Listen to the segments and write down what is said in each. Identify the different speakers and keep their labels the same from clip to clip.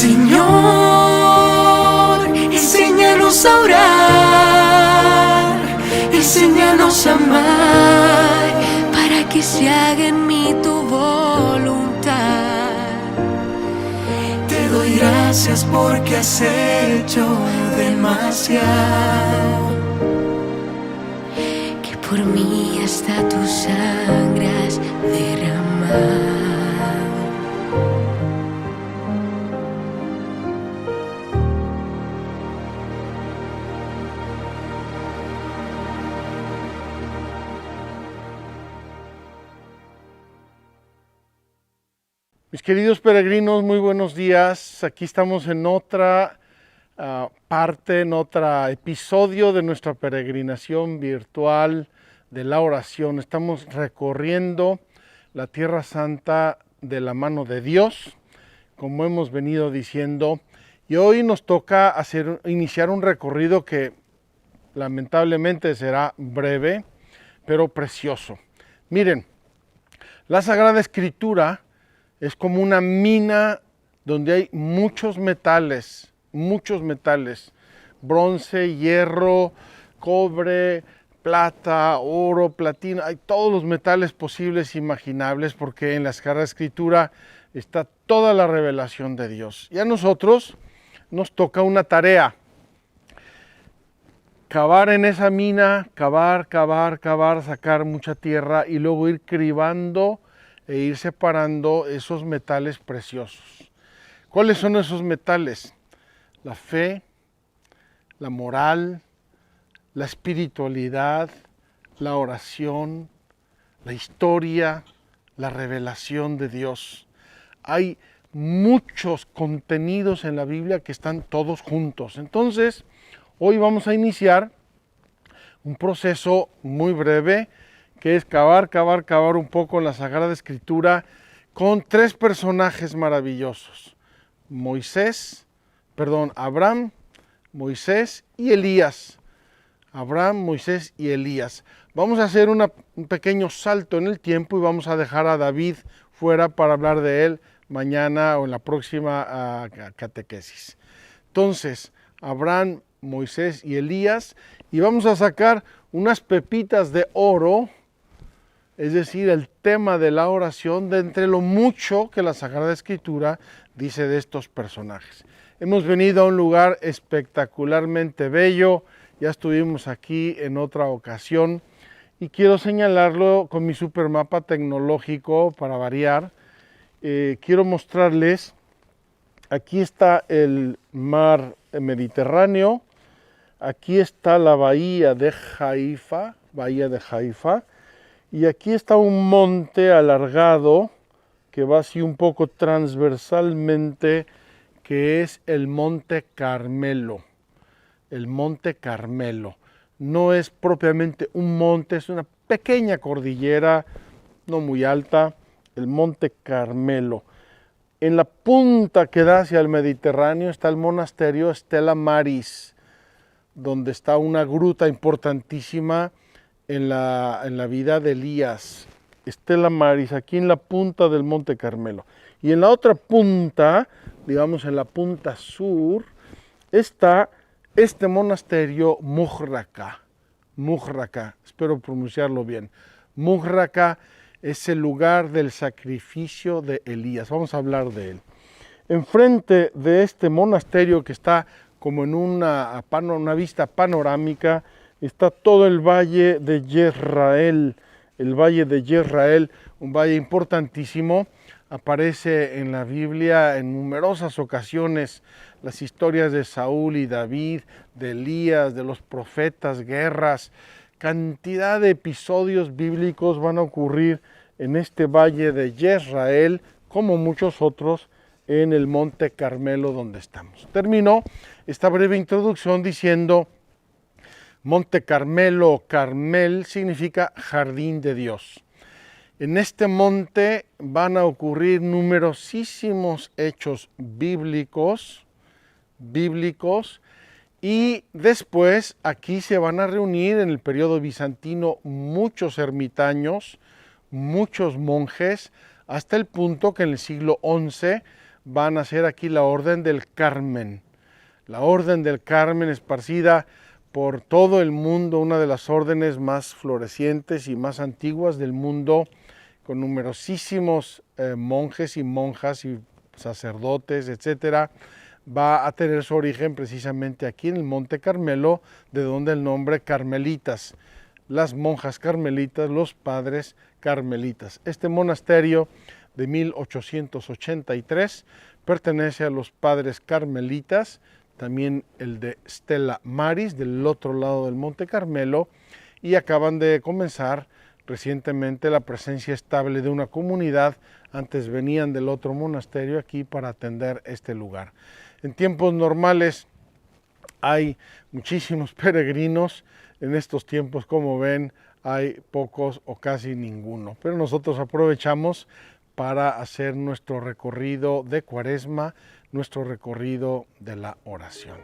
Speaker 1: Señor, enséñanos a orar, enséñanos a amar, para que se haga en mí tu voluntad. Te doy gracias porque has hecho demasiado, que por mí hasta tu sangre has derramado.
Speaker 2: Mis queridos peregrinos, muy buenos días. Aquí estamos en otra parte, en otro episodio de nuestra peregrinación virtual de la oración. Estamos recorriendo la Tierra Santa de la mano de Dios, como hemos venido diciendo. Y hoy nos toca iniciar un recorrido que lamentablemente será breve, pero precioso. Miren, la Sagrada Escritura es como una mina donde hay muchos metales, bronce, hierro, cobre, plata, oro, platino, hay todos los metales posibles e imaginables, porque en la Sagrada Escritura está toda la revelación de Dios. Y a nosotros nos toca una tarea: cavar en esa mina, cavar, sacar mucha tierra y luego ir cribando e ir separando esos metales preciosos. ¿Cuáles son esos metales? La fe, la moral, la espiritualidad, la oración, la historia, la revelación de Dios. Hay muchos contenidos en la Biblia que están todos juntos. Entonces, hoy vamos a iniciar un proceso muy breve, que es cavar un poco en la Sagrada Escritura con tres personajes maravillosos: Abraham, Moisés y Elías. Abraham, Moisés y Elías. Vamos a hacer un pequeño salto en el tiempo y vamos a dejar a David fuera para hablar de él mañana o en la próxima catequesis. Entonces, Abraham, Moisés y Elías, y vamos a sacar unas pepitas de oro, es decir, el tema de la oración, de entre lo mucho que la Sagrada Escritura dice de estos personajes. Hemos venido a un lugar espectacularmente bello, ya estuvimos aquí en otra ocasión, y quiero señalarlo con mi supermapa tecnológico para variar. Quiero mostrarles, aquí está el mar Mediterráneo, aquí está la bahía de Haifa, y aquí está un monte alargado que va así un poco transversalmente, que es el Monte Carmelo. El Monte Carmelo no es propiamente un monte, es una pequeña cordillera, no muy alta, el Monte Carmelo. En la punta que da hacia el Mediterráneo está el monasterio Stella Maris, donde está una gruta importantísima en la vida de Elías. Stella Maris, aquí en la punta del Monte Carmelo. Y en la otra punta, digamos en la punta sur, está este monasterio Muhraka, espero pronunciarlo bien. Muhraka es el lugar del sacrificio de Elías. Vamos a hablar de él. Enfrente de este monasterio, que está como en una vista panorámica, está todo el valle de Jezreel. El valle de Jezreel, un valle importantísimo. Aparece en la Biblia en numerosas ocasiones las historias de Saúl y David, de Elías, de los profetas, guerras. Cantidad de episodios bíblicos van a ocurrir en este valle de Jezreel, como muchos otros en el Monte Carmelo donde estamos. Termino esta breve introducción diciendo: Monte Carmelo, Carmel significa jardín de Dios. En este monte van a ocurrir numerosísimos hechos bíblicos, y después aquí se van a reunir en el periodo bizantino muchos ermitaños, muchos monjes, hasta el punto que en el siglo XI va a nacer aquí la Orden del Carmen. La Orden del Carmen, esparcida por todo el mundo, una de las órdenes más florecientes y más antiguas del mundo, con numerosísimos monjes y monjas y sacerdotes, etcétera, va a tener su origen precisamente aquí en el Monte Carmelo, de donde el nombre Carmelitas, las monjas carmelitas, los padres carmelitas. Este monasterio de 1883 pertenece a los padres carmelitas, también el de Stella Maris, del otro lado del Monte Carmelo, y acaban de comenzar recientemente la presencia estable de una comunidad. Antes venían del otro monasterio aquí para atender este lugar. En tiempos normales hay muchísimos peregrinos. En estos tiempos, como ven, hay pocos o casi ninguno. Pero nosotros aprovechamos para hacer nuestro recorrido de Cuaresma, nuestro recorrido de la oración.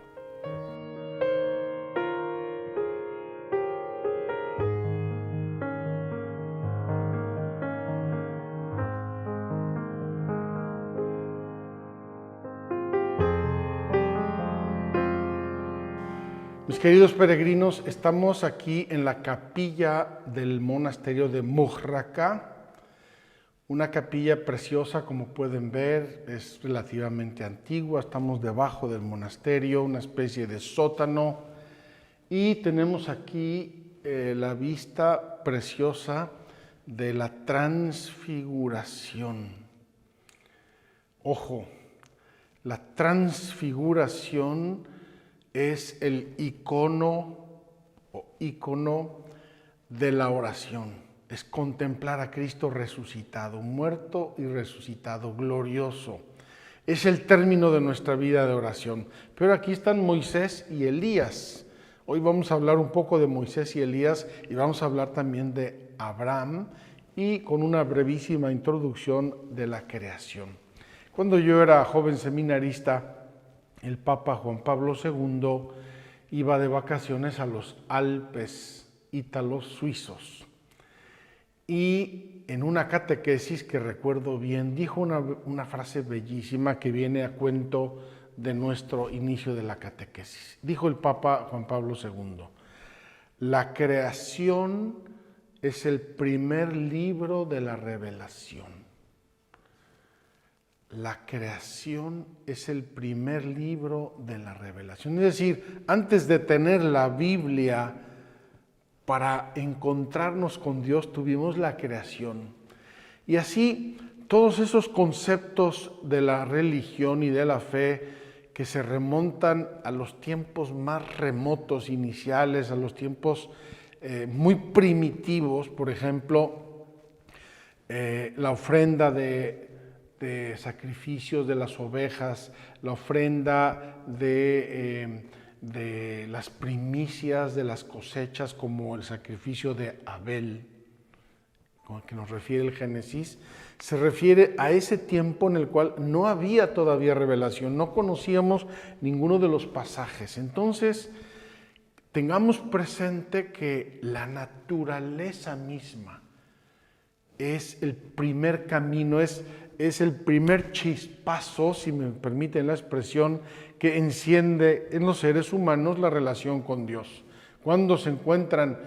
Speaker 2: Mis queridos peregrinos, estamos aquí en la capilla del monasterio de Muxraca, una capilla preciosa, como pueden ver, es relativamente antigua. Estamos debajo del monasterio, una especie de sótano, y tenemos aquí la vista preciosa de la transfiguración. Ojo, la transfiguración es el icono de la oración. Es contemplar a Cristo resucitado, muerto y resucitado, glorioso. Es el término de nuestra vida de oración. Pero aquí están Moisés y Elías. Hoy vamos a hablar un poco de Moisés y Elías y vamos a hablar también de Abraham y con una brevísima introducción de la creación. Cuando yo era joven seminarista, el Papa Juan Pablo II iba de vacaciones a los Alpes ítalos suizos. Y en una catequesis que recuerdo bien, dijo una frase bellísima que viene a cuento de nuestro inicio de la catequesis. Dijo el Papa Juan Pablo II: la creación es el primer libro de la revelación. La creación es el primer libro de la revelación. Es decir, antes de tener la Biblia, para encontrarnos con Dios tuvimos la creación. Y así todos esos conceptos de la religión y de la fe que se remontan a los tiempos más remotos, iniciales, a los tiempos muy primitivos, por ejemplo, la ofrenda de sacrificios de las ovejas, la ofrenda de las primicias de las cosechas, como el sacrificio de Abel, con el que nos refiere el Génesis, se refiere a ese tiempo en el cual no había todavía revelación, no conocíamos ninguno de los pasajes. Entonces, tengamos presente que la naturaleza misma es el primer camino, es el primer chispazo, si me permiten la expresión, que enciende en los seres humanos la relación con Dios. Cuando se encuentran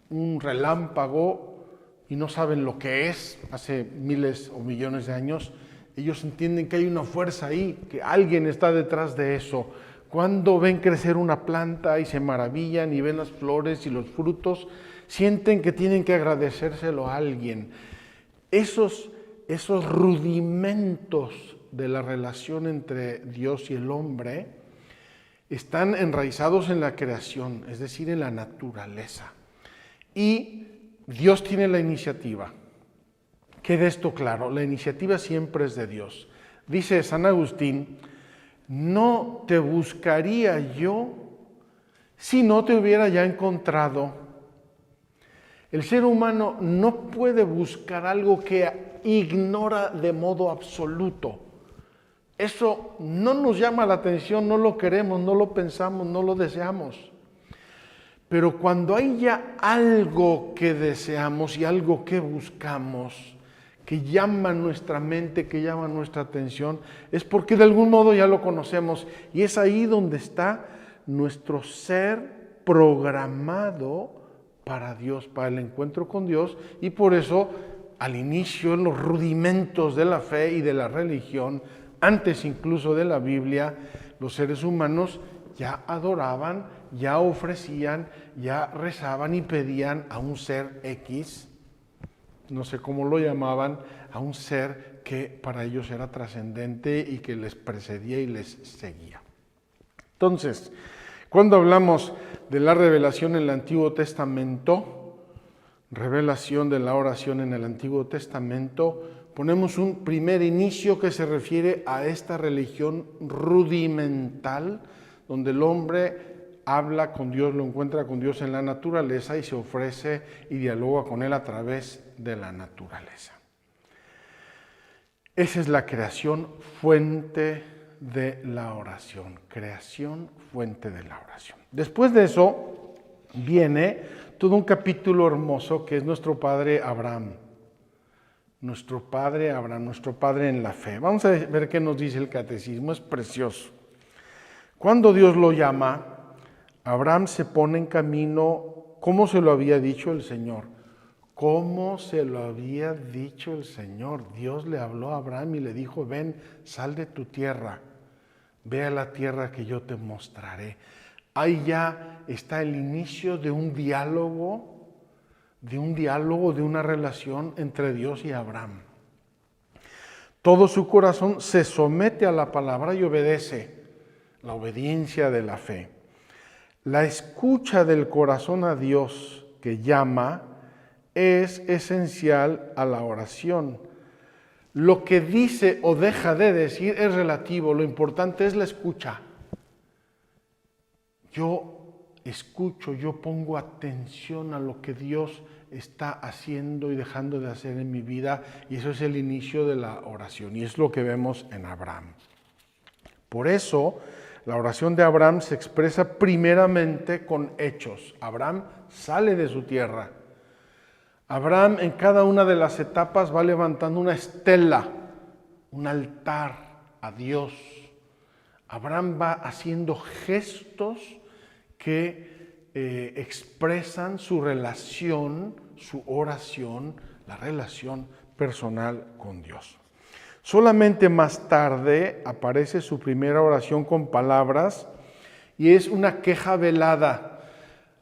Speaker 2: un relámpago y no saben lo que es, hace miles o millones de años, ellos entienden que hay una fuerza ahí, que alguien está detrás de eso. Cuando ven crecer una planta y se maravillan y ven las flores y los frutos, sienten que tienen que agradecérselo a alguien. Esos rudimentos de la relación entre Dios y el hombre están enraizados en la creación, es decir, en la naturaleza. Y Dios tiene la iniciativa. Quede esto claro, la iniciativa siempre es de Dios. Dice San Agustín: no te buscaría yo si no te hubiera ya encontrado. El ser humano no puede buscar algo que ignora de modo absoluto. Eso no nos llama la atención, no lo queremos, no lo pensamos, no lo deseamos. Pero cuando hay ya algo que deseamos y algo que buscamos, que llama nuestra mente, que llama nuestra atención, es porque de algún modo ya lo conocemos y es ahí donde está nuestro ser programado para Dios, para el encuentro con Dios, y por eso al inicio, en los rudimentos de la fe y de la religión, antes incluso de la Biblia, los seres humanos ya adoraban, ya ofrecían, ya rezaban y pedían a un ser X, no sé cómo lo llamaban, a un ser que para ellos era trascendente y que les precedía y les seguía. Entonces, cuando hablamos de la revelación en el Antiguo Testamento, revelación de la oración en el Antiguo Testamento, ponemos un primer inicio que se refiere a esta religión rudimental, donde el hombre habla con Dios, lo encuentra con Dios en la naturaleza y se ofrece y dialoga con Él a través de la naturaleza. Esa es la creación fuente de la oración, creación fuente de la oración. Después de eso viene todo un capítulo hermoso que es nuestro padre Abraham. Nuestro padre Abraham, nuestro padre en la fe. Vamos a ver qué nos dice el catecismo, es precioso. Cuando Dios lo llama, Abraham se pone en camino, como se lo había dicho el Señor. ¿Cómo se lo había dicho el Señor? Dios le habló a Abraham y le dijo, ven, sal de tu tierra, ve a la tierra que yo te mostraré. Ahí ya está el inicio de un diálogo, de una relación entre Dios y Abraham. Todo su corazón se somete a la palabra y obedece, la obediencia de la fe. La escucha del corazón a Dios que llama es esencial a la oración. Lo que dice o deja de decir es relativo, lo importante es la escucha. Yo escucho, yo pongo atención a lo que Dios está haciendo y dejando de hacer en mi vida, y eso es el inicio de la oración, y es lo que vemos en Abraham. Por eso, la oración de Abraham se expresa primeramente con hechos. Abraham sale de su tierra. Abraham en cada una de las etapas va levantando una estela, un altar a Dios. Abraham va haciendo gestos que expresan su relación, su oración, la relación personal con Dios. Solamente más tarde aparece su primera oración con palabras y es una queja velada.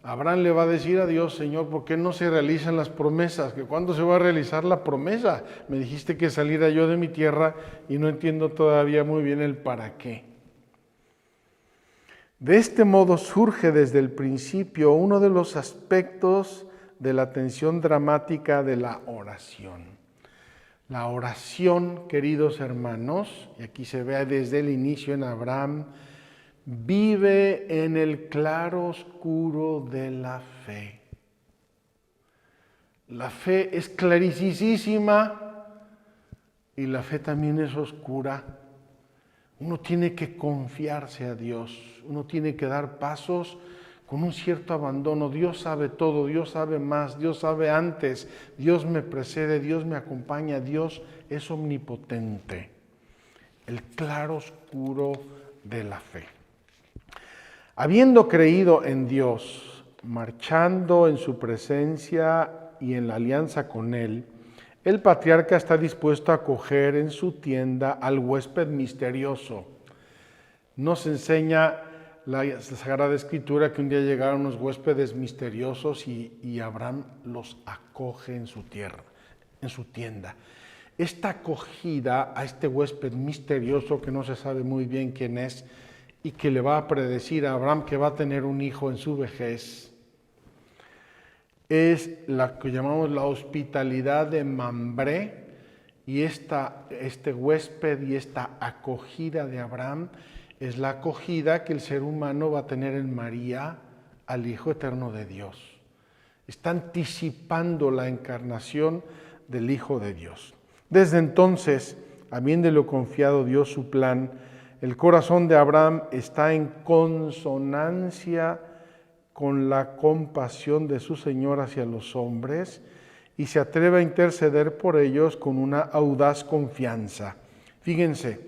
Speaker 2: Abraham le va a decir a Dios, Señor, ¿por qué no se realizan las promesas? ¿Que cuándo se va a realizar la promesa? Me dijiste que saliera yo de mi tierra y no entiendo todavía muy bien el para qué. De este modo surge desde el principio uno de los aspectos de la tensión dramática de la oración. La oración, queridos hermanos, y aquí se ve desde el inicio en Abraham, vive en el claro oscuro de la fe. La fe es clarísima y la fe también es oscura. Uno tiene que confiarse a Dios, uno tiene que dar pasos con un cierto abandono. Dios sabe todo, Dios sabe más, Dios sabe antes, Dios me precede, Dios me acompaña, Dios es omnipotente. El claro oscuro de la fe. Habiendo creído en Dios, marchando en su presencia y en la alianza con Él, el patriarca está dispuesto a acoger en su tienda al huésped misterioso. Nos enseña la Sagrada Escritura que un día llegaron unos huéspedes misteriosos y Abraham los acoge en su tierra, en su tienda. Esta acogida a este huésped misterioso que no se sabe muy bien quién es y que le va a predecir a Abraham que va a tener un hijo en su vejez, es la que llamamos la hospitalidad de Mambré, y este huésped y esta acogida de Abraham es la acogida que el ser humano va a tener en María al Hijo Eterno de Dios. Está anticipando la encarnación del Hijo de Dios. Desde entonces, habiéndole confiado Dios su plan, el corazón de Abraham está en consonancia con la compasión de su Señor hacia los hombres y se atreve a interceder por ellos con una audaz confianza. Fíjense,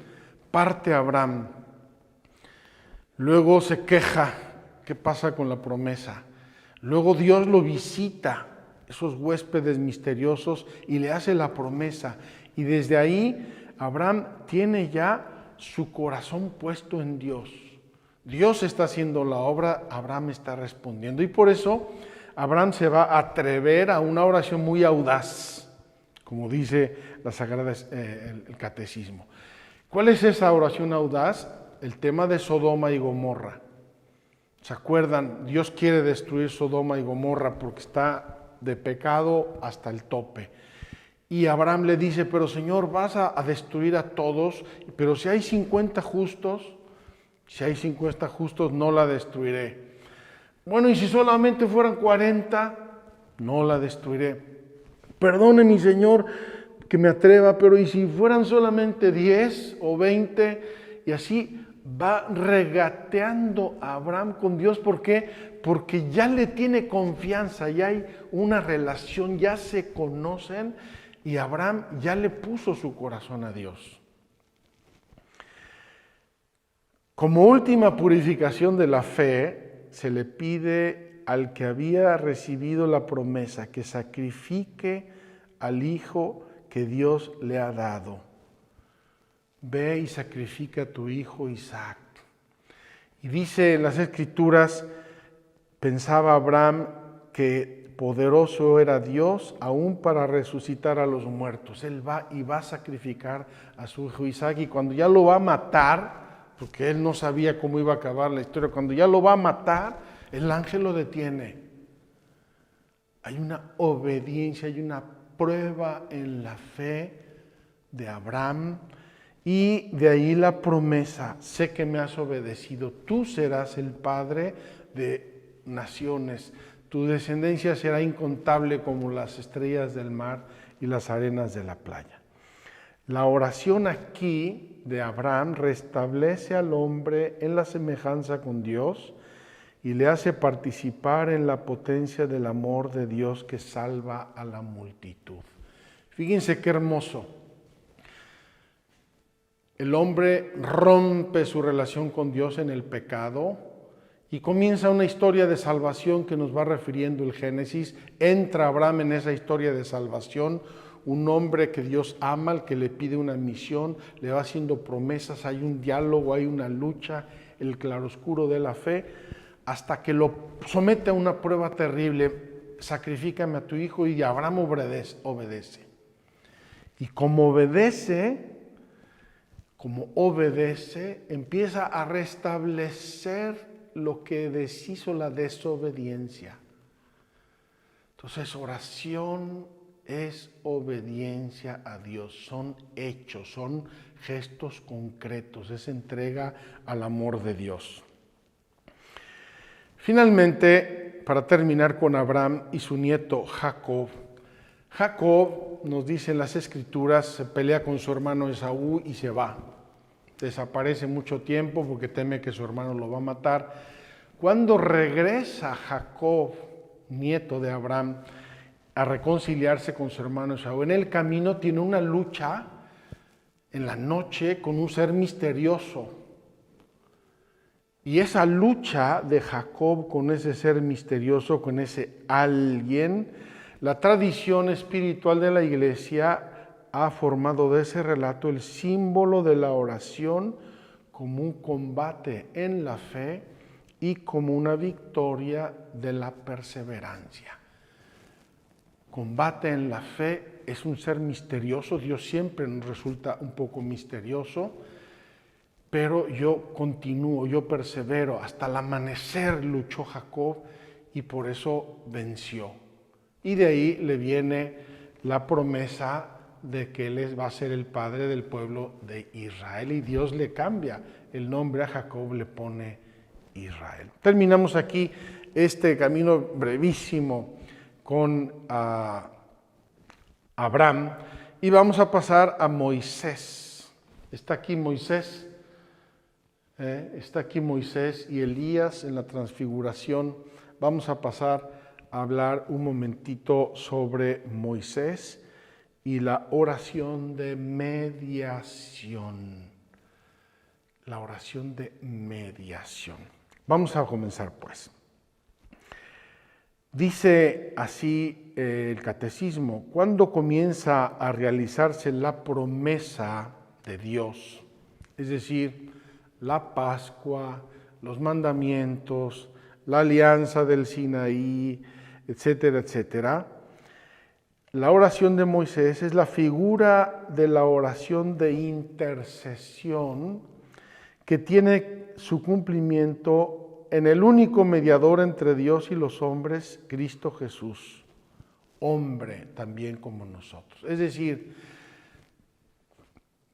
Speaker 2: parte Abraham, luego se queja, ¿qué pasa con la promesa? Luego Dios lo visita, esos huéspedes misteriosos, y le hace la promesa. Y desde ahí Abraham tiene ya su corazón puesto en Dios. Dios está haciendo la obra, Abraham está respondiendo. Y por eso Abraham se va a atrever a una oración muy audaz, como dice la Sagrada, el Catecismo. ¿Cuál es esa oración audaz? El tema de Sodoma y Gomorra. ¿Se acuerdan? Dios quiere destruir Sodoma y Gomorra porque está de pecado hasta el tope. Y Abraham le dice, pero Señor, vas a destruir a todos, pero si hay 50 justos, no la destruiré. Bueno, y si solamente fueran 40, no la destruiré. Perdone mi Señor que me atreva, pero y si fueran solamente 10 o 20, y así va regateando a Abraham con Dios. ¿Por qué? Porque ya le tiene confianza, ya hay una relación, ya se conocen y Abraham ya le puso su corazón a Dios. Como última purificación de la fe, se le pide al que había recibido la promesa que sacrifique al hijo que Dios le ha dado. Ve y sacrifica a tu hijo Isaac. Y dice en las Escrituras, pensaba Abraham que poderoso era Dios aún para resucitar a los muertos. Él va y va a sacrificar a su hijo Isaac, y cuando ya lo va a matar, porque él no sabía cómo iba a acabar la historia, cuando ya lo va a matar, el ángel lo detiene. Hay una obediencia, hay una prueba en la fe de Abraham. Y de ahí la promesa, sé que me has obedecido, tú serás el padre de naciones, tu descendencia será incontable como las estrellas del mar y las arenas de la playa. La oración aquí de Abraham restablece al hombre en la semejanza con Dios y le hace participar en la potencia del amor de Dios que salva a la multitud. Fíjense qué hermoso. El hombre rompe su relación con Dios en el pecado y comienza una historia de salvación que nos va refiriendo el Génesis. Entra Abraham en esa historia de salvación, un hombre que Dios ama, al que le pide una misión, le va haciendo promesas, hay un diálogo, hay una lucha, el claroscuro de la fe, hasta que lo somete a una prueba terrible. Sacrifícame a tu hijo, y Abraham obedece. Y como obedece, empieza a restablecer lo que deshizo la desobediencia. Entonces, oración es obediencia a Dios, son hechos, son gestos concretos, es entrega al amor de Dios. Finalmente, para terminar con Abraham y su nieto Jacob. Jacob, nos dicen las Escrituras, se pelea con su hermano Esaú y se va. Desaparece mucho tiempo porque teme que su hermano lo va a matar. Cuando regresa Jacob, nieto de Abraham, a reconciliarse con su hermano Esaú, en el camino tiene una lucha en la noche con un ser misterioso. Y esa lucha de Jacob con ese ser misterioso, con ese alguien, la tradición espiritual de la Iglesia ha formado de ese relato el símbolo de la oración como un combate en la fe y como una victoria de la perseverancia. Combate en la fe es un ser misterioso, Dios siempre nos resulta un poco misterioso, pero yo continúo, yo persevero. Hasta el amanecer luchó Jacob y por eso venció. Y de ahí le viene la promesa de que él va a ser el padre del pueblo de Israel, y Dios le cambia el nombre a Jacob, le pone Israel. Terminamos aquí este camino brevísimo con Abraham y vamos a pasar a Moisés. Está aquí Moisés y Elías en la transfiguración. Vamos a pasar a hablar un momentito sobre Moisés y la oración de mediación. La oración de mediación. Vamos a comenzar pues. Dice así el catecismo: ¿cuándo comienza a realizarse la promesa de Dios? Es decir, la Pascua, los mandamientos, la alianza del Sinaí, etcétera, etcétera. La oración de Moisés es la figura de la oración de intercesión que tiene su cumplimiento en el único mediador entre Dios y los hombres, Cristo Jesús, hombre también como nosotros. Es decir,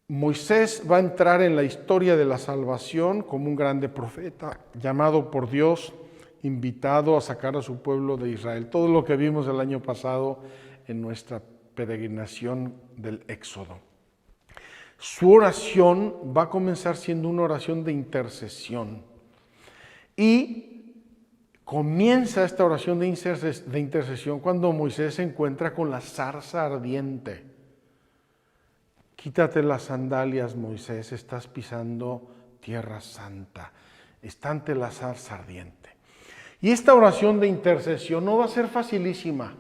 Speaker 2: Moisés va a entrar en la historia de la salvación como un grande profeta, llamado por Dios, invitado a sacar a su pueblo de Israel. Todo lo que vimos el año pasado en nuestra peregrinación del Éxodo. Su oración va a comenzar siendo una oración de intercesión. Y comienza esta oración de intercesión cuando Moisés se encuentra con la zarza ardiente. Quítate las sandalias, Moisés, estás pisando tierra santa. Está ante la zarza ardiente. Y esta oración de intercesión no va a ser facilísima.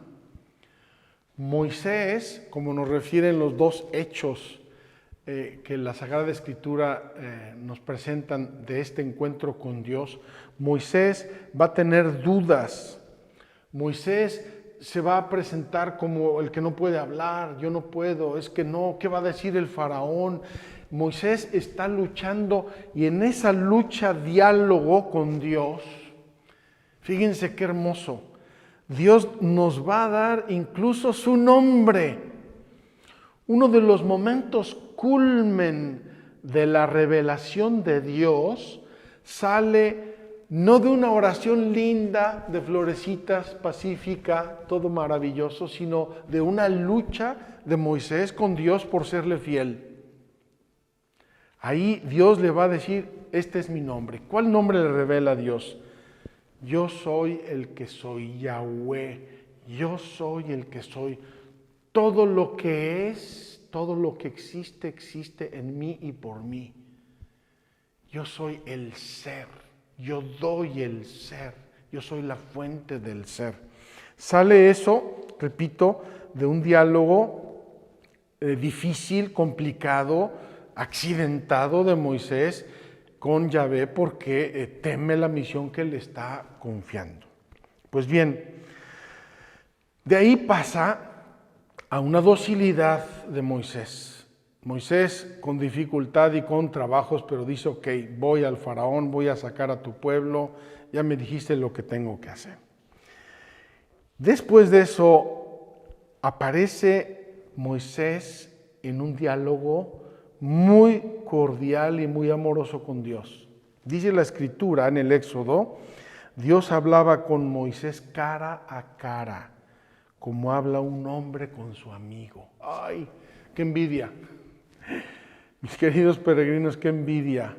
Speaker 2: Moisés, como nos refieren los dos hechos que la Sagrada Escritura nos presentan de este encuentro con Dios, Moisés va a tener dudas. Moisés se va a presentar como el que no puede hablar, yo no puedo, es que no, ¿qué va a decir el faraón? Moisés está luchando y en esa lucha, diálogo con Dios, fíjense qué hermoso, Dios nos va a dar incluso su nombre. Uno de los momentos culmen de la revelación de Dios sale no de una oración linda, de florecitas, pacífica, todo maravilloso, sino de una lucha de Moisés con Dios por serle fiel. Ahí Dios le va a decir, este es mi nombre. ¿Cuál nombre le revela a Dios? Yo soy el que soy, Yahweh. Yo soy el que soy. Todo lo que es, todo lo que existe, existe en mí y por mí. Yo soy el ser. Yo doy el ser. Yo soy la fuente del ser. Sale eso, repito, de un diálogo difícil, complicado, accidentado de Moisés con Yahvé porque teme la misión que le está confiando. Pues bien, de ahí pasa a una docilidad de Moisés. Moisés con dificultad y con trabajos, pero dice, ok, voy al faraón, voy a sacar a tu pueblo, ya me dijiste lo que tengo que hacer. Después de eso, aparece Moisés en un diálogo muy cordial y muy amoroso con Dios. Dice la Escritura en el Éxodo, Dios hablaba con Moisés cara a cara, como habla un hombre con su amigo. ¡Ay, qué envidia! Mis queridos peregrinos, qué envidia.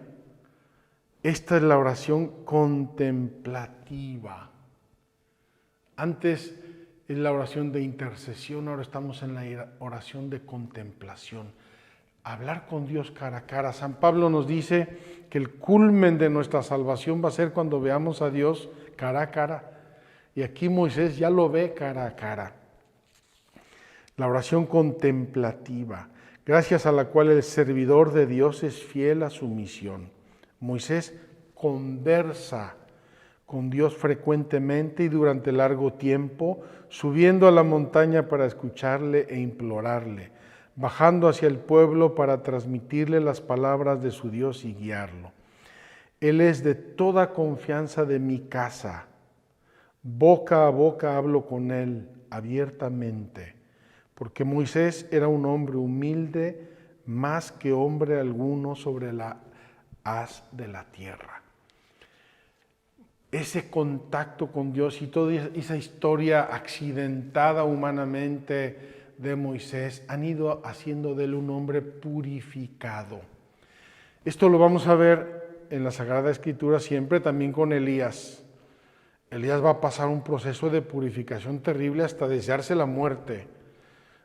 Speaker 2: Esta es la oración contemplativa. Antes es la oración de intercesión, ahora estamos en la oración de contemplación. Hablar con Dios cara a cara. San Pablo nos dice que el culmen de nuestra salvación va a ser cuando veamos a Dios cara a cara. Y aquí Moisés ya lo ve cara a cara. La oración contemplativa, gracias a la cual el servidor de Dios es fiel a su misión. Moisés conversa con Dios frecuentemente y durante largo tiempo, subiendo a la montaña para escucharle e implorarle, bajando hacia el pueblo para transmitirle las palabras de su Dios y guiarlo. Él es de toda confianza de mi casa. Boca a boca hablo con él abiertamente, porque Moisés era un hombre humilde, más que hombre alguno sobre la haz de la tierra. Ese contacto con Dios y toda esa historia accidentada humanamente de Moisés han ido haciendo de él un hombre purificado. Esto lo vamos a ver en la Sagrada Escritura siempre, también con Elías. Elías va a pasar un proceso de purificación terrible hasta desearse la muerte.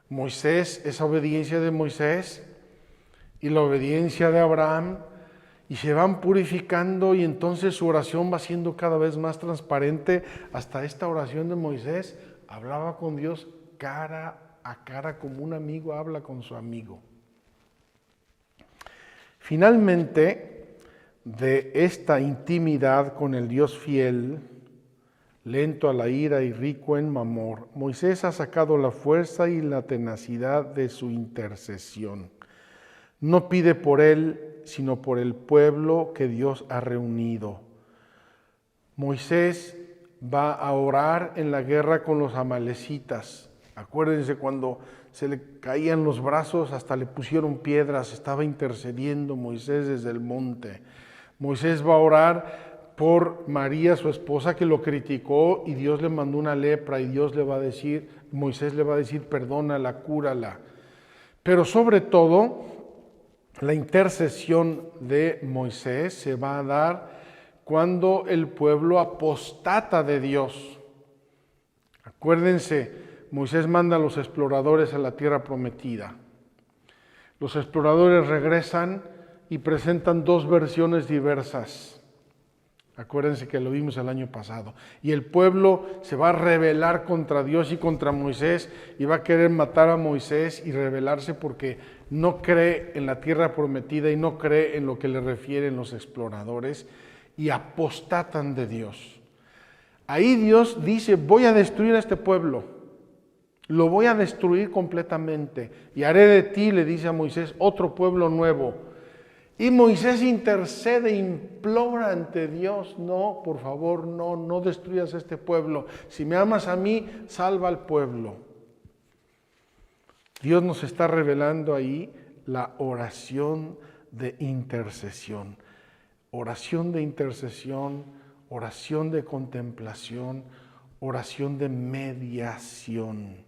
Speaker 2: Moisés, esa obediencia de Moisés y la obediencia de Abraham, y se van purificando, y entonces su oración va siendo cada vez más transparente. Hasta esta oración de Moisés hablaba con Dios cara a cara, como un amigo habla con su amigo. Finalmente, de esta intimidad con el Dios fiel, lento a la ira y rico en amor, Moisés ha sacado la fuerza y la tenacidad de su intercesión. No pide por él, sino por el pueblo que Dios ha reunido. Moisés va a orar en la guerra con los amalecitas. Acuérdense cuando se le caían los brazos, hasta le pusieron piedras, estaba intercediendo Moisés desde el monte. Moisés va a orar por María, su esposa, que lo criticó, y Dios le mandó una lepra, y Moisés le va a decir, perdónala, cúrala. Pero sobre todo, la intercesión de Moisés se va a dar cuando el pueblo apostata de Dios. Acuérdense, Moisés manda a los exploradores a la tierra prometida. Los exploradores regresan y presentan dos versiones diversas. Acuérdense que lo vimos el año pasado. Y el pueblo se va a rebelar contra Dios y contra Moisés, y va a querer matar a Moisés y rebelarse porque no cree en la tierra prometida y no cree en lo que le refieren los exploradores, y apostatan de Dios. Ahí Dios dice, voy a destruir a este pueblo, lo voy a destruir completamente, y haré de ti, le dice a Moisés, otro pueblo nuevo. Y Moisés intercede, implora ante Dios, no, por favor, no destruyas este pueblo. Si me amas a mí, salva al pueblo. Dios nos está revelando ahí la oración de intercesión. Oración de intercesión, oración de contemplación, oración de mediación.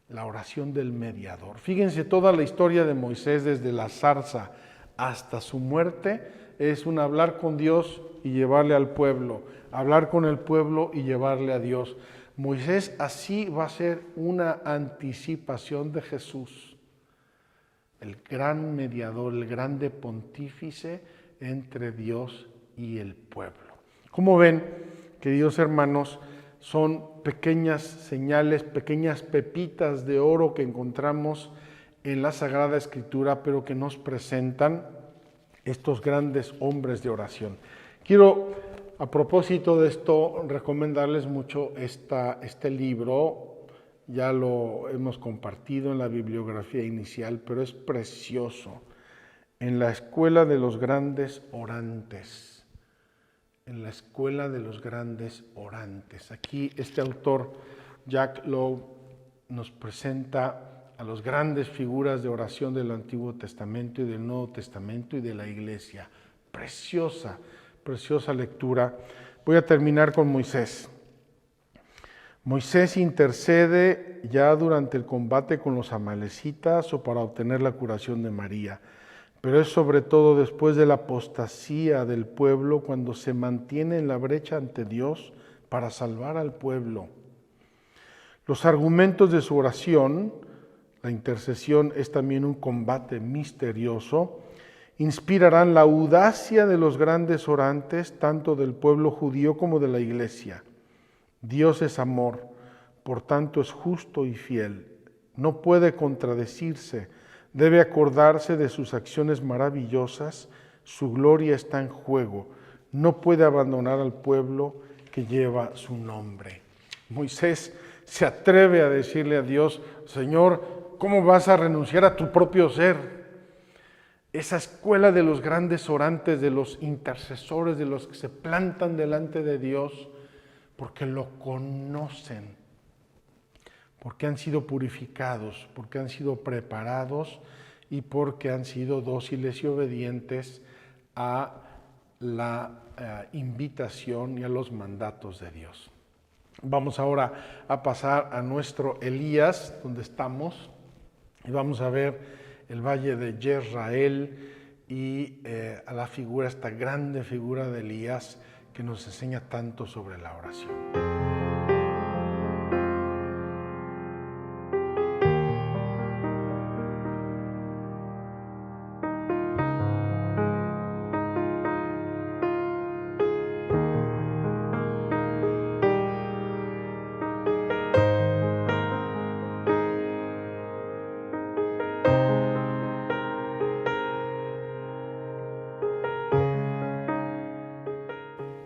Speaker 2: La oración del mediador. Fíjense, toda la historia de Moisés desde la zarza hasta su muerte es un hablar con Dios y llevarle al pueblo, hablar con el pueblo y llevarle a Dios. Moisés así va a ser una anticipación de Jesús, el gran mediador, el grande pontífice entre Dios y el pueblo. Como ven, queridos hermanos, son pequeñas señales, pequeñas pepitas de oro que encontramos en la Sagrada Escritura, pero que nos presentan estos grandes hombres de oración. Quiero, a propósito de esto, recomendarles mucho este libro. Ya lo hemos compartido en la bibliografía inicial, pero es precioso. En la Escuela de los Grandes Orantes. En la Escuela de los Grandes Orantes. Aquí este autor, Jack Lowe, nos presenta a las grandes figuras de oración del Antiguo Testamento y del Nuevo Testamento y de la Iglesia. Preciosa, preciosa lectura. Voy a terminar con Moisés. Moisés intercede ya durante el combate con los amalecitas o para obtener la curación de María, pero es sobre todo después de la apostasía del pueblo cuando se mantiene en la brecha ante Dios para salvar al pueblo. Los argumentos de su oración, la intercesión es también un combate misterioso, inspirarán la audacia de los grandes orantes, tanto del pueblo judío como de la Iglesia. Dios es amor, por tanto es justo y fiel. No puede contradecirse, debe acordarse de sus acciones maravillosas, su gloria está en juego. No puede abandonar al pueblo que lleva su nombre. Moisés se atreve a decirle a Dios, Señor, ¿cómo vas a renunciar a tu propio ser? Esa escuela de los grandes orantes, de los intercesores, de los que se plantan delante de Dios, porque lo conocen, porque han sido purificados, porque han sido preparados y porque han sido dóciles y obedientes a la invitación y a los mandatos de Dios. Vamos ahora a pasar a nuestro Elías, donde estamos, y vamos a ver el valle de Jezreel y a la figura, esta grande figura de Elías, que nos enseña tanto sobre la oración.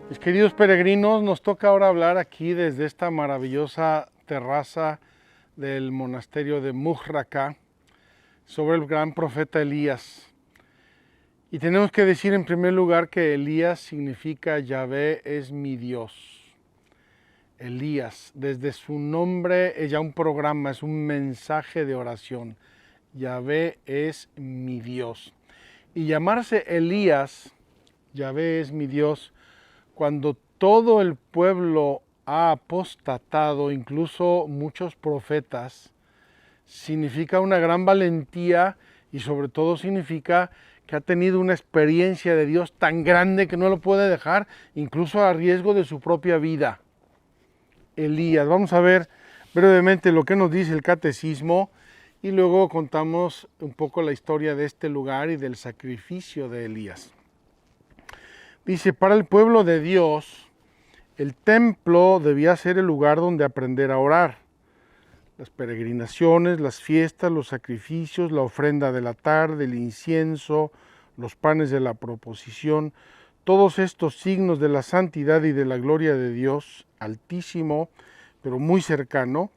Speaker 2: Mis queridos peregrinos, nos toca ahora hablar aquí desde esta maravillosa terraza del monasterio de Mujraka sobre el gran profeta Elías. Y tenemos que decir en primer lugar que Elías significa Yahvé es mi Dios. Elías, desde su nombre es ya un programa, es un mensaje de oración. Yahvé es mi Dios. Y llamarse Elías, Yahvé es mi Dios, cuando todo el pueblo ha apostatado, incluso muchos profetas, significa una gran valentía y sobre todo significa que ha tenido una experiencia de Dios tan grande que no lo puede dejar, incluso a riesgo de su propia vida. Elías, vamos a ver brevemente lo que nos dice el catecismo y luego contamos un poco la historia de este lugar y del sacrificio de Elías. Dice, para el pueblo de Dios, el templo debía ser el lugar donde aprender a orar. Las peregrinaciones, las fiestas, los sacrificios, la ofrenda de la tarde, el incienso, los panes de la proposición, todos estos signos de la santidad y de la gloria de Dios, altísimo, pero muy cercano,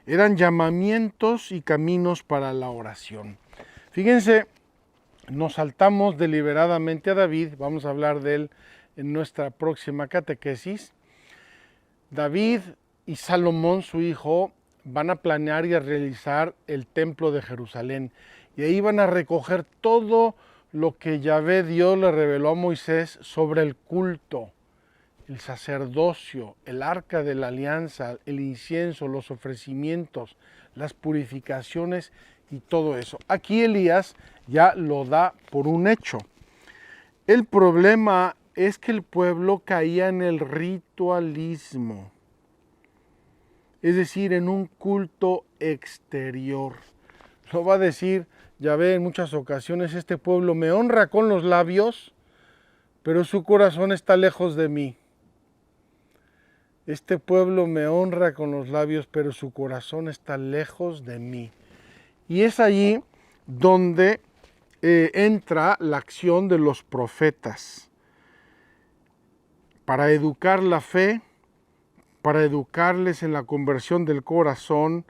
Speaker 2: eran llamamientos y caminos para la oración. Fíjense, nos saltamos deliberadamente a David, vamos a hablar de él en nuestra próxima catequesis. David y Salomón, su hijo, van a planear y a realizar el templo de Jerusalén. Y ahí van a recoger todo lo que Yahvé Dios le reveló a Moisés sobre el culto, el sacerdocio, el arca de la alianza, el incienso, los ofrecimientos, las purificaciones y todo eso. Aquí Elías ya lo da por un hecho. El problema es que el pueblo caía en el ritualismo, es decir, en un culto exterior. Lo va a decir Yahvé en muchas ocasiones, este pueblo me honra con los labios, pero su corazón está lejos de mí. Este pueblo me honra con los labios, pero su corazón está lejos de mí. Y es allí donde entra la acción de los profetas para educar la fe, para educarles en la conversión del corazón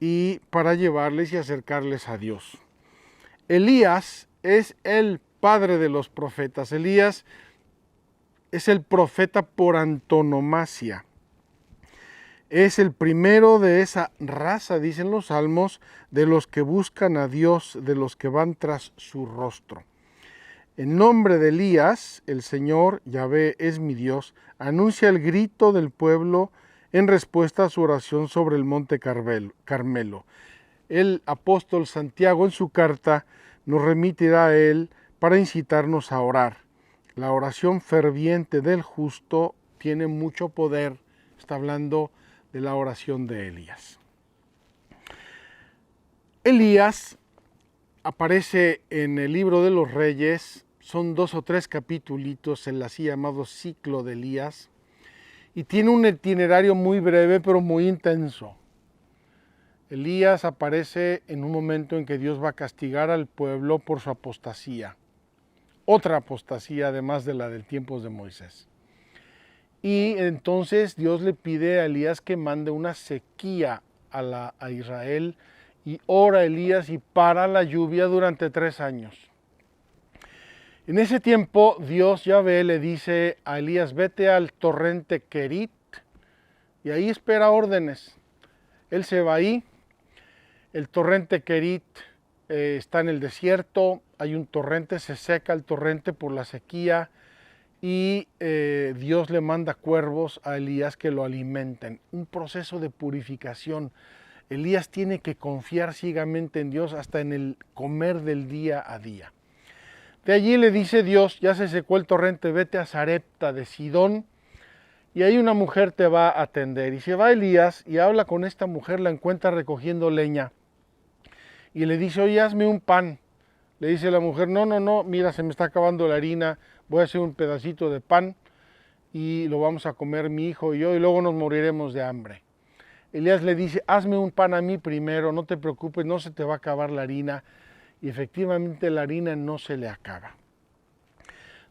Speaker 2: y para llevarles y acercarles a Dios. Elías es el padre de los profetas. Elías es el profeta por antonomasia. Es el primero de esa raza, dicen los salmos, de los que buscan a Dios, de los que van tras su rostro. En nombre de Elías, el Señor, Yahvé es mi Dios, anuncia el grito del pueblo en respuesta a su oración sobre el monte Carmelo. El apóstol Santiago en su carta nos remitirá a él para incitarnos a orar. La oración ferviente del justo tiene mucho poder. Está hablando de la oración de Elías. Elías aparece en el libro de los Reyes, son 2 o 3 capítulos, el así llamado ciclo de Elías, y tiene un itinerario muy breve pero muy intenso. Elías aparece en un momento en que Dios va a castigar al pueblo por su apostasía, otra apostasía además de la del tiempos de Moisés. Y entonces Dios le pide a Elías que mande una sequía a Israel y ora Elías y para la lluvia durante 3 años. En ese tiempo Dios Yahvé le dice a Elías, vete al torrente Kerit y ahí espera órdenes. Él se va ahí, el torrente Kerit está en el desierto, hay un torrente, se seca el torrente por la sequía y Dios le manda cuervos a Elías que lo alimenten. Un proceso de purificación. Elías tiene que confiar ciegamente en Dios hasta en el comer del día a día. De allí le dice Dios, ya se secó el torrente, vete a Sarepta de Sidón, y ahí una mujer te va a atender. Y se va Elías y habla con esta mujer, la encuentra recogiendo leña. Y le dice, oye, hazme un pan. Le dice la mujer, no, mira, se me está acabando la harina, voy a hacer un pedacito de pan y lo vamos a comer mi hijo y yo, y luego nos moriremos de hambre. Elías le dice, hazme un pan a mí primero, no te preocupes, no se te va a acabar la harina. Y efectivamente la harina no se le acaba.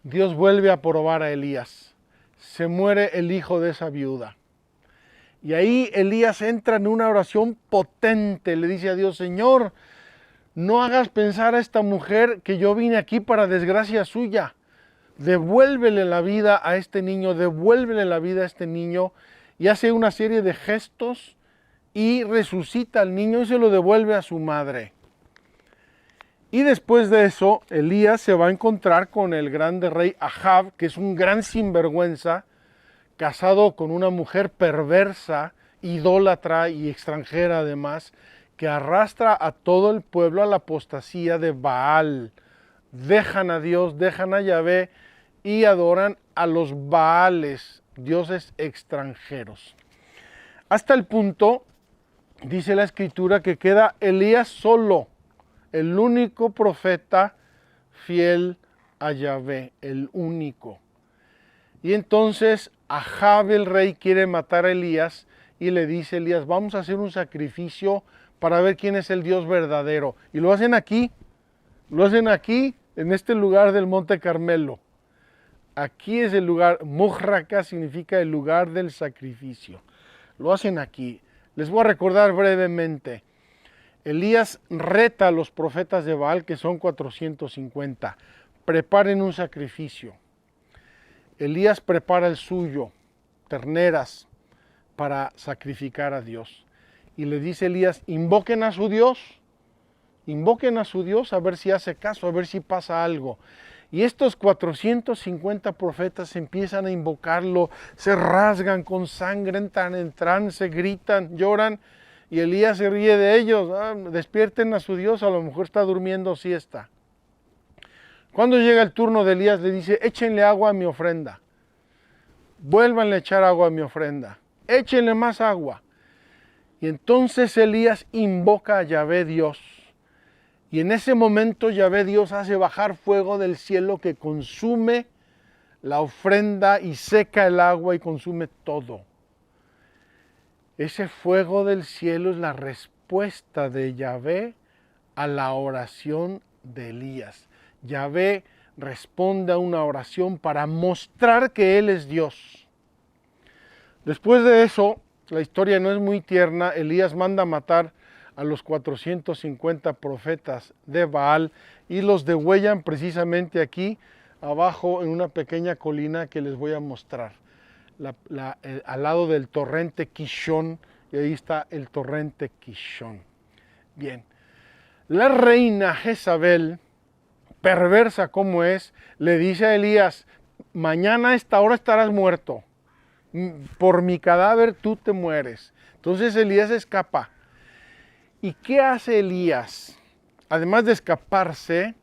Speaker 2: Dios vuelve a probar a Elías. Se muere el hijo de esa viuda. Y ahí Elías entra en una oración potente. Le dice a Dios, Señor, no hagas pensar a esta mujer que yo vine aquí para desgracia suya. Devuélvele la vida a este niño, devuélvele la vida a este niño. Y hace una serie de gestos y resucita al niño y se lo devuelve a su madre. Y después de eso, Elías se va a encontrar con el grande rey Ahab, que es un gran sinvergüenza, casado con una mujer perversa, idólatra y extranjera además, que arrastra a todo el pueblo a la apostasía de Baal. Dejan a Dios, dejan a Yahvé y adoran a los Baales, dioses extranjeros. Hasta el punto, dice la Escritura, que queda Elías solo, el único profeta fiel a Yahvé, el único. Y entonces Ahab el rey quiere matar a Elías y le dice a Elías, vamos a hacer un sacrificio para ver quién es el Dios verdadero. Y lo hacen aquí, en este lugar del Monte Carmelo. Aquí es el lugar, Mujraca significa el lugar del sacrificio. Lo hacen aquí. Les voy a recordar brevemente. Elías reta a los profetas de Baal, que son 450. Preparen un sacrificio. Elías prepara el suyo, terneras, para sacrificar a Dios. Y le dice Elías, invoquen a su Dios a ver si hace caso, a ver si pasa algo. Y estos 450 profetas empiezan a invocarlo, se rasgan con sangre, entran en trance, gritan, lloran. Y Elías se ríe de ellos, despierten a su Dios, a lo mejor está durmiendo siesta. Cuando llega el turno de Elías le dice, échenle agua a mi ofrenda, vuélvanle a echar agua a mi ofrenda, échenle más agua. Y entonces Elías invoca a Yahvé Dios. Y en ese momento Yahvé Dios hace bajar fuego del cielo que consume la ofrenda y seca el agua y consume todo. Ese fuego del cielo es la respuesta de Yahvé a la oración de Elías. Yahvé responde a una oración para mostrar que Él es Dios. Después de eso, la historia no es muy tierna. Elías manda matar a los 450 profetas de Baal y los degüellan precisamente aquí abajo en una pequeña colina que les voy a mostrar. Al lado del torrente Kishón, y ahí está el torrente Kishón. Bien, la reina Jezabel, perversa como es, le dice a Elías, mañana a esta hora estarás muerto, por mi cadáver tú te mueres. Entonces Elías escapa. ¿Y qué hace Elías? Además de escaparse,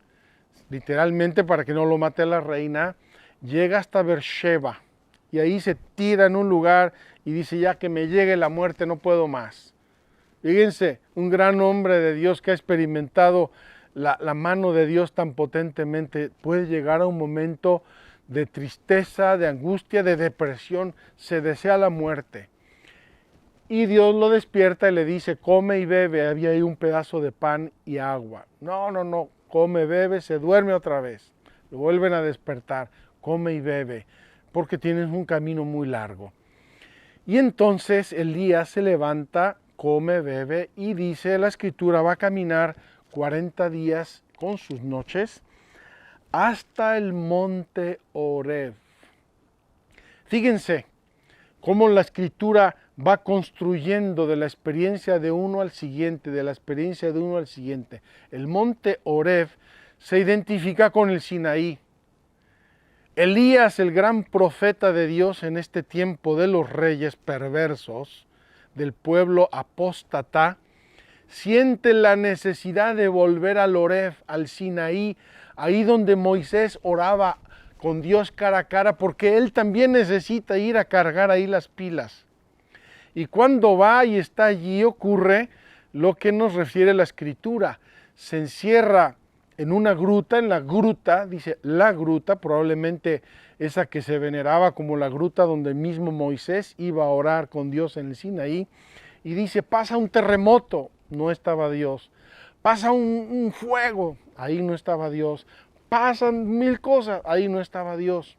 Speaker 2: literalmente para que no lo mate la reina, llega hasta Beersheba. Y ahí se tira en un lugar y dice, ya que me llegue la muerte no puedo más. Fíjense, un gran hombre de Dios que ha experimentado la mano de Dios tan potentemente, puede llegar a un momento de tristeza, de angustia, de depresión, se desea la muerte. Y Dios lo despierta y le dice, come y bebe, había ahí un pedazo de pan y agua. No, come, bebe, se duerme otra vez. Lo vuelven a despertar, come y bebe, porque tienes un camino muy largo. Y entonces Elías se levanta, come, bebe y dice la Escritura, va a caminar 40 días con sus noches hasta el monte Horeb. Fíjense cómo la Escritura va construyendo de la experiencia de uno al siguiente, El monte Horeb se identifica con el Sinaí. Elías, el gran profeta de Dios en este tiempo de los reyes perversos, del pueblo apóstata, siente la necesidad de volver al Horeb, al Sinaí, ahí donde Moisés oraba con Dios cara a cara, porque él también necesita ir a cargar ahí las pilas. Y cuando va y está allí ocurre lo que nos refiere la Escritura. Se encierra en una gruta, en la gruta, dice la gruta, probablemente esa que se veneraba como la gruta donde mismo Moisés iba a orar con Dios en el Sinaí, y dice, pasa un terremoto, no estaba Dios, pasa un fuego, ahí no estaba Dios, pasan mil cosas, ahí no estaba Dios,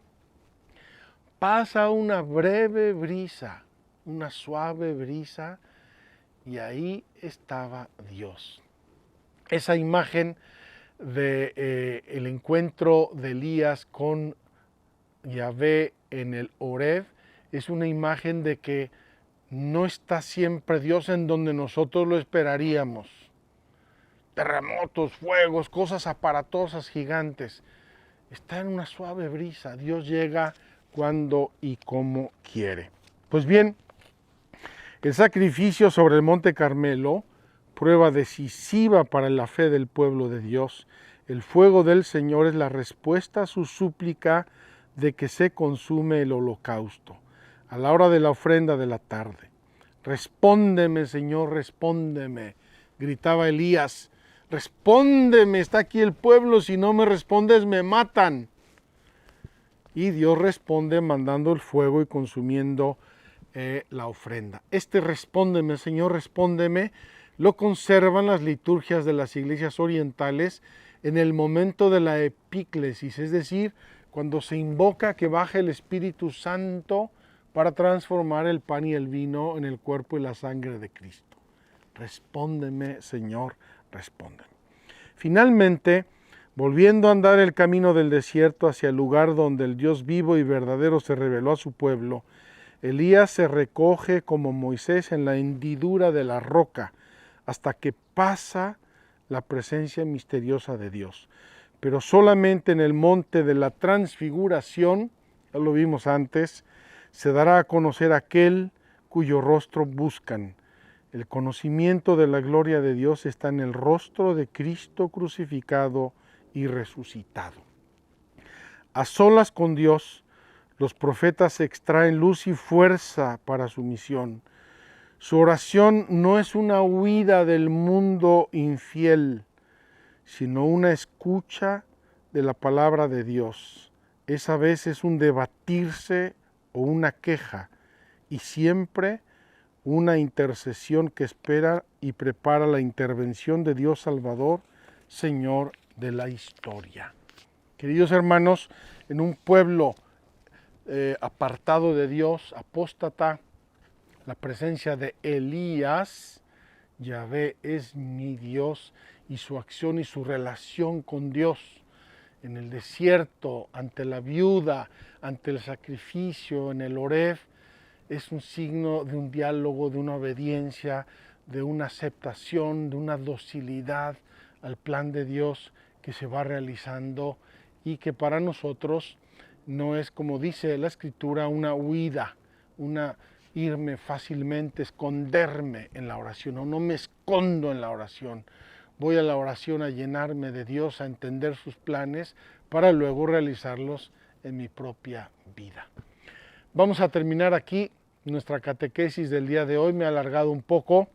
Speaker 2: pasa una breve brisa, una suave brisa, y ahí estaba Dios. Esa imagen de el encuentro de Elías con Yahvé en el Horeb es una imagen de que no está siempre Dios en donde nosotros lo esperaríamos. Terremotos, fuegos, cosas aparatosas, gigantes. Está en una suave brisa. Dios llega cuando y como quiere. Pues bien, el sacrificio sobre el Monte Carmelo, prueba decisiva para la fe del pueblo de Dios. El fuego del Señor es la respuesta a su súplica de que se consume el holocausto, a la hora de la ofrenda de la tarde. Respóndeme, Señor, respóndeme, gritaba Elías. Respóndeme, está aquí el pueblo, si no me respondes me matan. Y Dios responde mandando el fuego y consumiendo la ofrenda. Este respóndeme, Señor, respóndeme, lo conservan las liturgias de las iglesias orientales en el momento de la epíclesis, es decir, cuando se invoca que baje el Espíritu Santo para transformar el pan y el vino en el cuerpo y la sangre de Cristo. Respóndeme, Señor, respóndeme. Finalmente, volviendo a andar el camino del desierto hacia el lugar donde el Dios vivo y verdadero se reveló a su pueblo, Elías se recoge como Moisés en la hendidura de la roca hasta que pasa la presencia misteriosa de Dios. Pero solamente en el monte de la transfiguración, ya lo vimos antes, se dará a conocer aquel cuyo rostro buscan. El conocimiento de la gloria de Dios está en el rostro de Cristo crucificado y resucitado. A solas con Dios, los profetas extraen luz y fuerza para su misión. Su oración no es una huida del mundo infiel, sino una escucha de la palabra de Dios. Esa vez es un debatirse o una queja, y siempre una intercesión que espera y prepara la intervención de Dios Salvador, Señor de la historia. Queridos hermanos, en un pueblo apartado de Dios, apóstata, la presencia de Elías, Yahvé es mi Dios, y su acción y su relación con Dios en el desierto, ante la viuda, ante el sacrificio, en el Horeb, es un signo de un diálogo, de una obediencia, de una aceptación, de una docilidad al plan de Dios que se va realizando y que para nosotros no es, como dice la Escritura, una huida, una irme fácilmente, esconderme en la oración. No me escondo en la oración. Voy a la oración a llenarme de Dios, a entender sus planes para luego realizarlos en mi propia vida. Vamos a terminar aquí nuestra catequesis del día de hoy. Me he alargado un poco.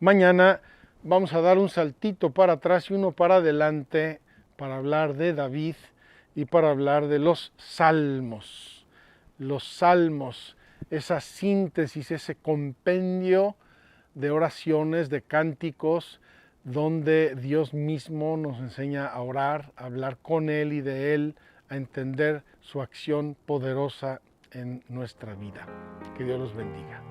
Speaker 2: Mañana vamos a dar un saltito para atrás y uno para adelante para hablar de David y para hablar de los salmos. Los salmos, esa síntesis, ese compendio de oraciones, de cánticos, donde Dios mismo nos enseña a orar, a hablar con Él y de Él, a entender su acción poderosa en nuestra vida. Que Dios los bendiga.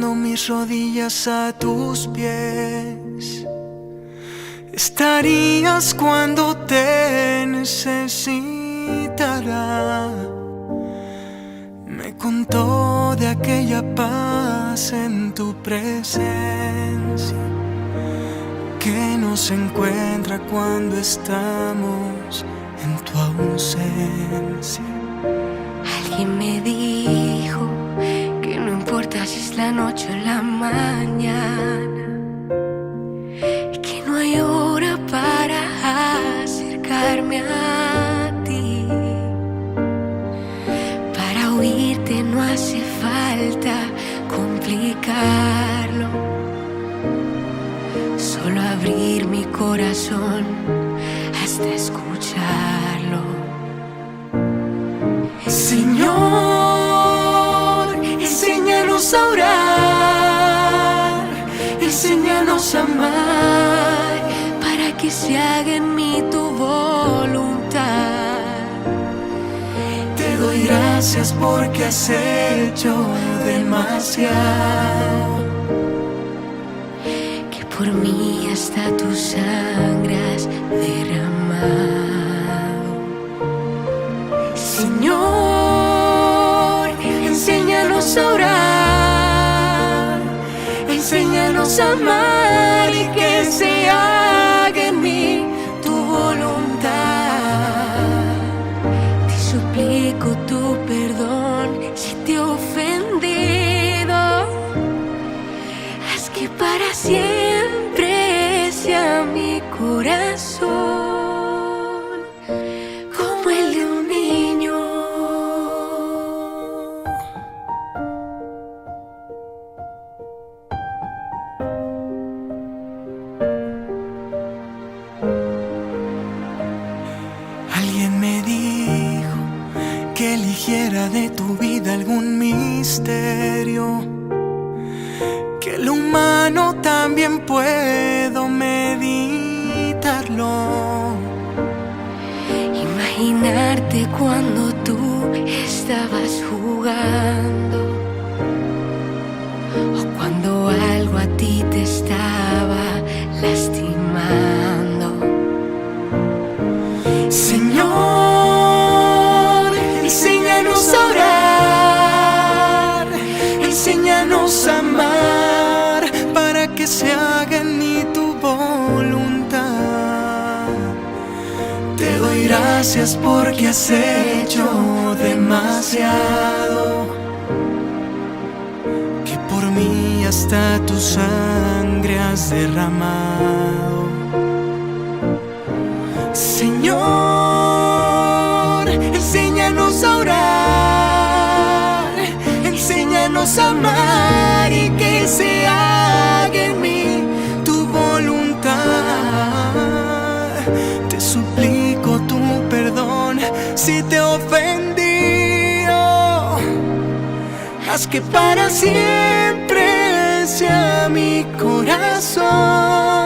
Speaker 3: Doblando mis rodillas a tus pies, estarías cuando te necesitará. Me contó de aquella paz en tu presencia que nos encuentra cuando estamos en tu ausencia.
Speaker 1: Alguien me dijo que no importa si es la noche o la mañana, que no hay hora para acercarme a ti. Para oírte no hace falta complicarlo, solo abrir mi corazón hasta escucharlo.
Speaker 3: Señor, enséñanos a orar, enséñanos a amar,
Speaker 1: Para que se haga en mí tu voluntad.
Speaker 3: te doy gracias porque has hecho demasiado.
Speaker 1: Que por mí hasta tu sangre has derramado.
Speaker 3: Señor, enséñanos a orar, enséñanos a amar y que se haga en mí tu voluntad.
Speaker 1: Te suplico tu perdón si te he ofendido. Haz que para siempre sea mi corazón como el de un niño.
Speaker 3: Alguien me dijo que eligiera de tu vida algún misterio, que lo humano también puedo meditarlo.
Speaker 1: Imaginarte cuando tú estabas jugando, o cuando algo a ti te estaba lastimando.
Speaker 3: Señor, enséñanos a orar, enséñanos a amar, para que se haga en mí tu voluntad. Te doy gracias porque has hecho demasiado, que por mí hasta tu sangre has derramado. Señor, enséñanos a orar, enséñanos a amar y que se haga en mí tu voluntad. Te suplico tu perdón si te he ofendido. Haz que para siempre sea mi corazón